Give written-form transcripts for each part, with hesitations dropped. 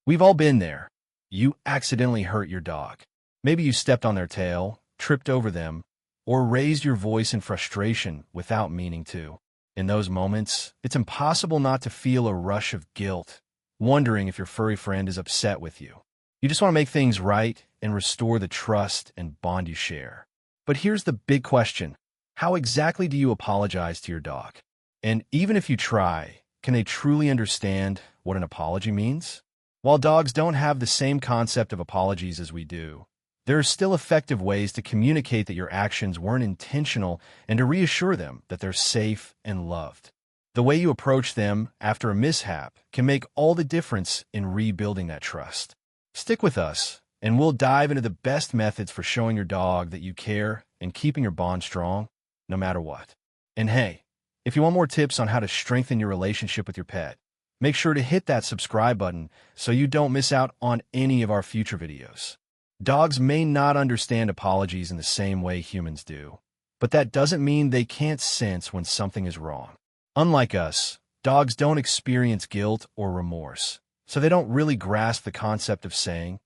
We've all been there. You accidentally hurt your dog. Maybe you stepped on their tail, tripped over them, or raised your voice in frustration without meaning to. In those moments, it's impossible not to feel a rush of guilt, wondering if your furry friend is upset with you. You just want to make things right and restore the trust and bond you share. But here's the big question. How exactly do you apologize to your dog? And even if you try, can they truly understand what an apology means? While dogs don't have the same concept of apologies as we do, there are still effective ways to communicate that your actions weren't intentional and to reassure them that they're safe and loved. The way you approach them after a mishap can make all the difference in rebuilding that trust. Stick with us, and we'll dive into the best methods for showing your dog that you care and keeping your bond strong, no matter what. And hey, if you want more tips on how to strengthen your relationship with your pet, make sure to hit that subscribe button so you don't miss out on any of our future videos. Dogs may not understand apologies in the same way humans do, but that doesn't mean they can't sense when something is wrong. Unlike us, dogs don't experience guilt or remorse, so they don't really grasp the concept of saying,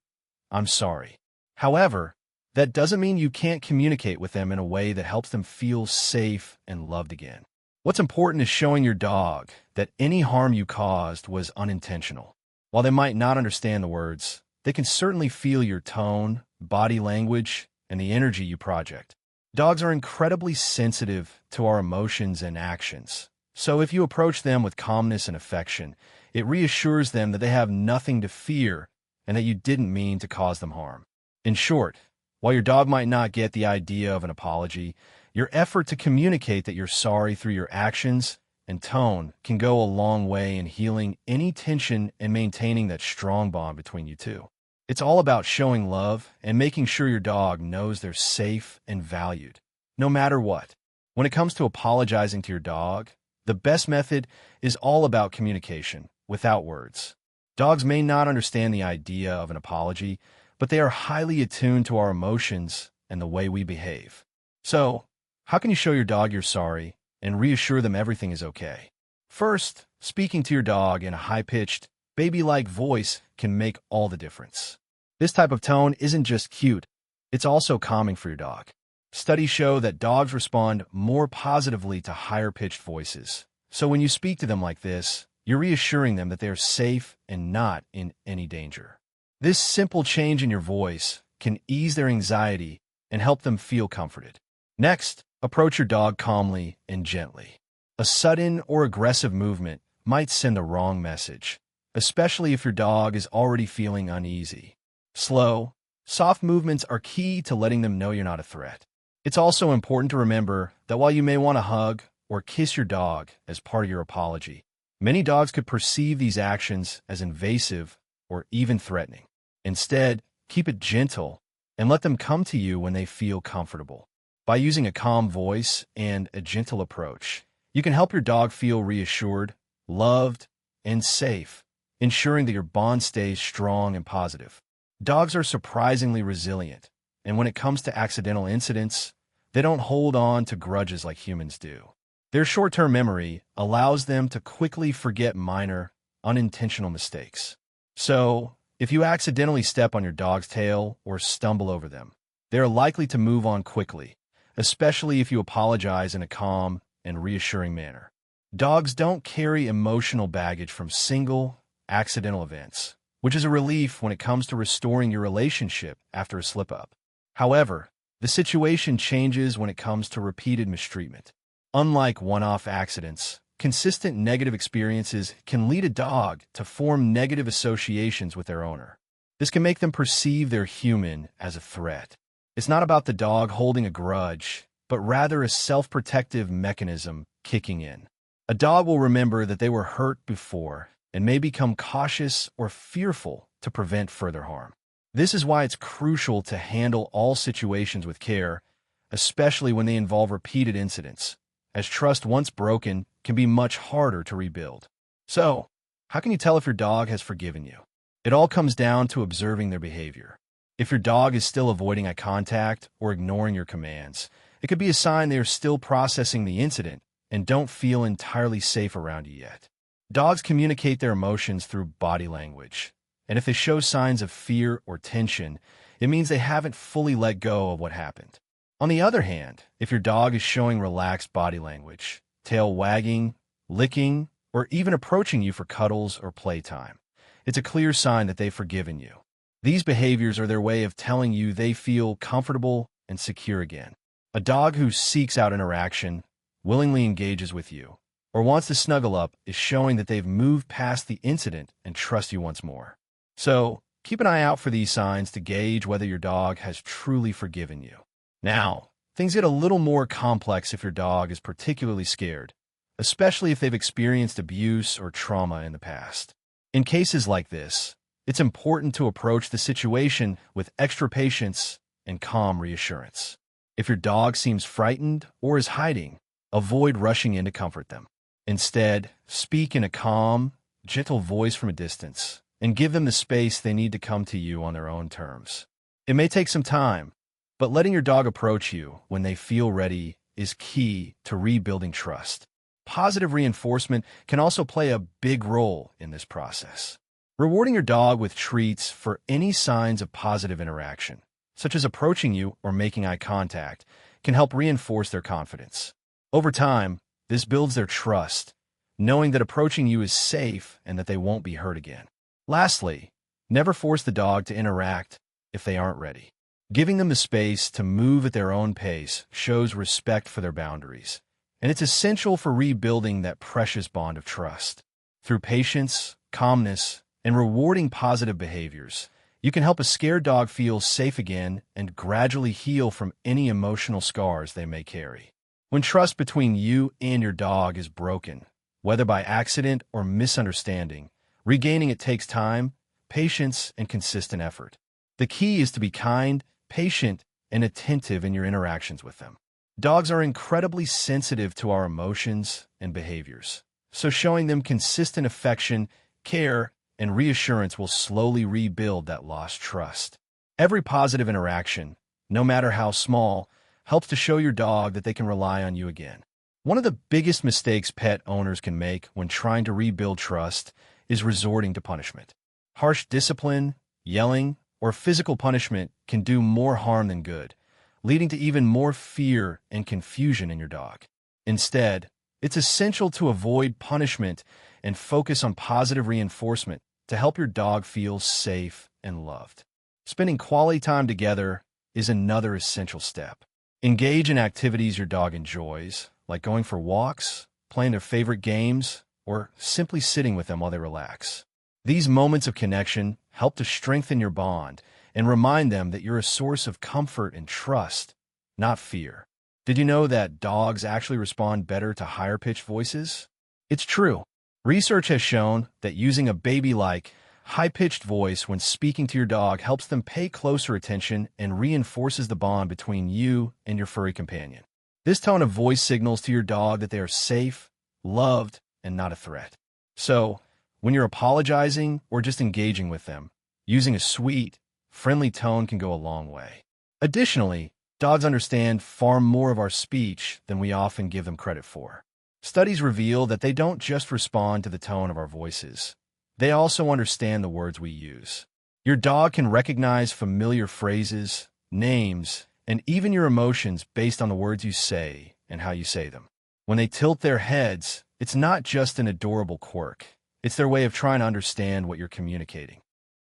"I'm sorry." However, that doesn't mean you can't communicate with them in a way that helps them feel safe and loved again. What's important is showing your dog that any harm you caused was unintentional. While they might not understand the words, they can certainly feel your tone, body language, and the energy you project. Dogs are incredibly sensitive to our emotions and actions, so if you approach them with calmness and affection, it reassures them that they have nothing to fear and that you didn't mean to cause them harm. In short, while your dog might not get the idea of an apology, your effort to communicate that you're sorry through your actions and tone can go a long way in healing any tension and maintaining that strong bond between you two. It's all about showing love and making sure your dog knows they're safe and valued, no matter what. When it comes to apologizing to your dog, the best method is all about communication, without words. Dogs may not understand the idea of an apology, but they are highly attuned to our emotions and the way we behave. So, how can you show your dog you're sorry and reassure them everything is okay? First, speaking to your dog in a high-pitched, baby-like voice can make all the difference. This type of tone isn't just cute, it's also calming for your dog. Studies show that dogs respond more positively to higher-pitched voices. So when you speak to them like this, you're reassuring them that they are safe and not in any danger. This simple change in your voice can ease their anxiety and help them feel comforted. Next, approach your dog calmly and gently. A sudden or aggressive movement might send the wrong message, especially if your dog is already feeling uneasy. Slow, soft movements are key to letting them know you're not a threat. It's also important to remember that while you may want to hug or kiss your dog as part of your apology, many dogs could perceive these actions as invasive or even threatening. Instead, keep it gentle and let them come to you when they feel comfortable. By using a calm voice and a gentle approach, you can help your dog feel reassured, loved, and safe, ensuring that your bond stays strong and positive. Dogs are surprisingly resilient, and when it comes to accidental incidents, they don't hold on to grudges like humans do. Their short-term memory allows them to quickly forget minor, unintentional mistakes. So, if you accidentally step on your dog's tail or stumble over them, they are likely to move on quickly, especially if you apologize in a calm and reassuring manner. Dogs don't carry emotional baggage from single, accidental events, which is a relief when it comes to restoring your relationship after a slip-up. However, the situation changes when it comes to repeated mistreatment. Unlike one-off accidents, consistent negative experiences can lead a dog to form negative associations with their owner. This can make them perceive their human as a threat. It's not about the dog holding a grudge, but rather a self-protective mechanism kicking in. A dog will remember that they were hurt before and may become cautious or fearful to prevent further harm. This is why it's crucial to handle all situations with care, especially when they involve repeated incidents, as trust once broken can be much harder to rebuild. So, how can you tell if your dog has forgiven you? It all comes down to observing their behavior. If your dog is still avoiding eye contact or ignoring your commands, it could be a sign they are still processing the incident and don't feel entirely safe around you yet. Dogs communicate their emotions through body language, And if they show signs of fear or tension, it means they haven't fully let go of what happened. On the other hand, if your dog is showing relaxed body language, tail wagging, licking, or even approaching you for cuddles or playtime, it's a clear sign that they've forgiven you. These behaviors are their way of telling you they feel comfortable and secure again. A dog who seeks out interaction, willingly engages with you, or wants to snuggle up is showing that they've moved past the incident and trust you once more. So, keep an eye out for these signs to gauge whether your dog has truly forgiven you. Now, things get a little more complex if your dog is particularly scared, especially if they've experienced abuse or trauma in the past. In cases like this, it's important to approach the situation with extra patience and calm reassurance. If your dog seems frightened or is hiding, avoid rushing in to comfort them. Instead, speak in a calm, gentle voice from a distance and give them the space they need to come to you on their own terms. It may take some time, but letting your dog approach you when they feel ready is key to rebuilding trust. Positive reinforcement can also play a big role in this process. Rewarding your dog with treats for any signs of positive interaction, such as approaching you or making eye contact, can help reinforce their confidence. Over time, this builds their trust, knowing that approaching you is safe and that they won't be hurt again. Lastly, never force the dog to interact if they aren't ready. Giving them the space to move at their own pace shows respect for their boundaries, and it's essential for rebuilding that precious bond of trust. Through patience, calmness, and rewarding positive behaviors, you can help a scared dog feel safe again and gradually heal from any emotional scars they may carry. When trust between you and your dog is broken, whether by accident or misunderstanding, regaining it takes time, patience, and consistent effort. The key is to be kind, patient, and attentive in your interactions with them. Dogs are incredibly sensitive to our emotions and behaviors, so showing them consistent affection, care, and reassurance will slowly rebuild that lost trust. Every positive interaction, no matter how small, helps to show your dog that they can rely on you again. One of the biggest mistakes pet owners can make when trying to rebuild trust is resorting to punishment. Harsh discipline, yelling, or physical punishment can do more harm than good, leading to even more fear and confusion in your dog. Instead, it's essential to avoid punishment and focus on positive reinforcement to help your dog feel safe and loved. Spending quality time together is another essential step. Engage in activities your dog enjoys, like going for walks, playing their favorite games, or simply sitting with them while they relax. These moments of connection help to strengthen your bond and remind them that you're a source of comfort and trust, not fear. Did you know that dogs actually respond better to higher-pitched voices? It's true. Research has shown that using a baby-like, high-pitched voice when speaking to your dog helps them pay closer attention and reinforces the bond between you and your furry companion. This tone of voice signals to your dog that they are safe, loved, and not a threat. So, when you're apologizing or just engaging with them, using a sweet, friendly tone can go a long way. Additionally, dogs understand far more of our speech than we often give them credit for. Studies reveal that they don't just respond to the tone of our voices. They also understand the words we use. Your dog can recognize familiar phrases, names, and even your emotions based on the words you say and how you say them. When they tilt their heads, it's not just an adorable quirk. It's their way of trying to understand what you're communicating.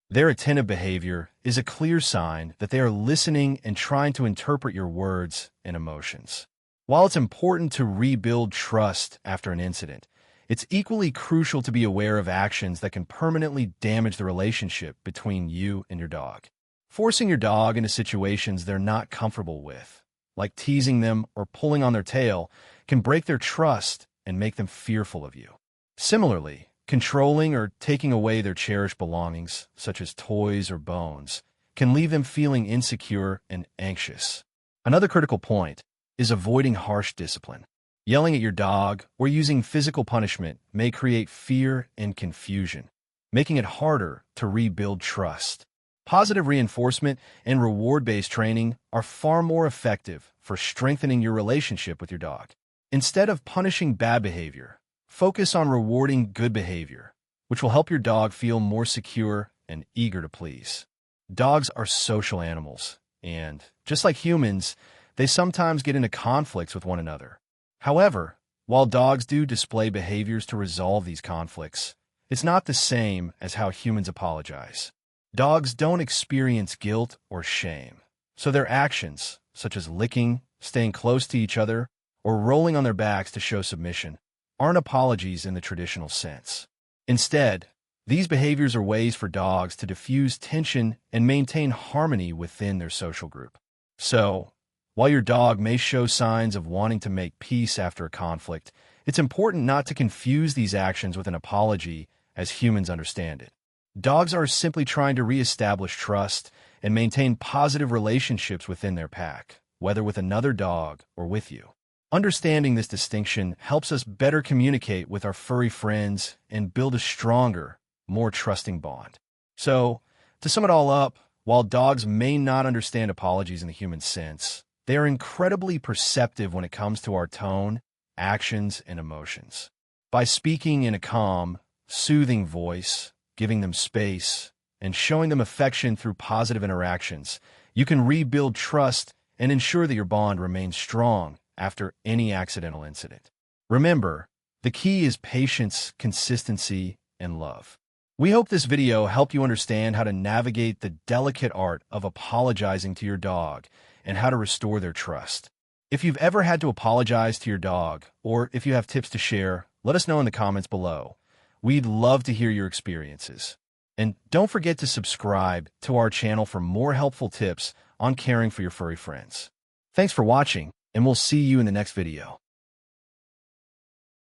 Their attentive behavior is a clear sign that they are listening and trying to interpret your words and emotions. While it's important to rebuild trust after an incident, it's equally crucial to be aware of actions that can permanently damage the relationship between you and your dog. Forcing your dog into situations they're not comfortable with, like teasing them or pulling on their tail, can break their trust and make them fearful of you. Similarly, controlling or taking away their cherished belongings, such as toys or bones, can leave them feeling insecure and anxious. Another critical point is avoiding harsh discipline. Yelling at your dog or using physical punishment may create fear and confusion, making it harder to rebuild trust. Positive reinforcement and reward-based training are far more effective for strengthening your relationship with your dog. Instead of punishing bad behavior, focus on rewarding good behavior, which will help your dog feel more secure and eager to please. Dogs are social animals, and just like humans, they sometimes get into conflicts with one another. However, while dogs do display behaviors to resolve these conflicts, it's not the same as how humans apologize. Dogs don't experience guilt or shame, so their actions, such as licking, staying close to each other, or rolling on their backs to show submission, aren't apologies in the traditional sense. Instead, these behaviors are ways for dogs to diffuse tension and maintain harmony within their social group. So, while your dog may show signs of wanting to make peace after a conflict, it's important not to confuse these actions with an apology as humans understand it. Dogs are simply trying to reestablish trust and maintain positive relationships within their pack, whether with another dog or with you. Understanding this distinction helps us better communicate with our furry friends and build a stronger, more trusting bond. So, to sum it all up, while dogs may not understand apologies in the human sense, they are incredibly perceptive when it comes to our tone, actions, and emotions. By speaking in a calm, soothing voice, giving them space, and showing them affection through positive interactions, you can rebuild trust and ensure that your bond remains strong after any accidental incident. Remember, the key is patience, consistency, and love. We hope this video helped you understand how to navigate the delicate art of apologizing to your dog and how to restore their trust. If you've ever had to apologize to your dog, or if you have tips to share, let us know in the comments below. We'd love to hear your experiences. And don't forget to subscribe to our channel for more helpful tips on caring for your furry friends. Thanks for watching, and we'll see you in the next video.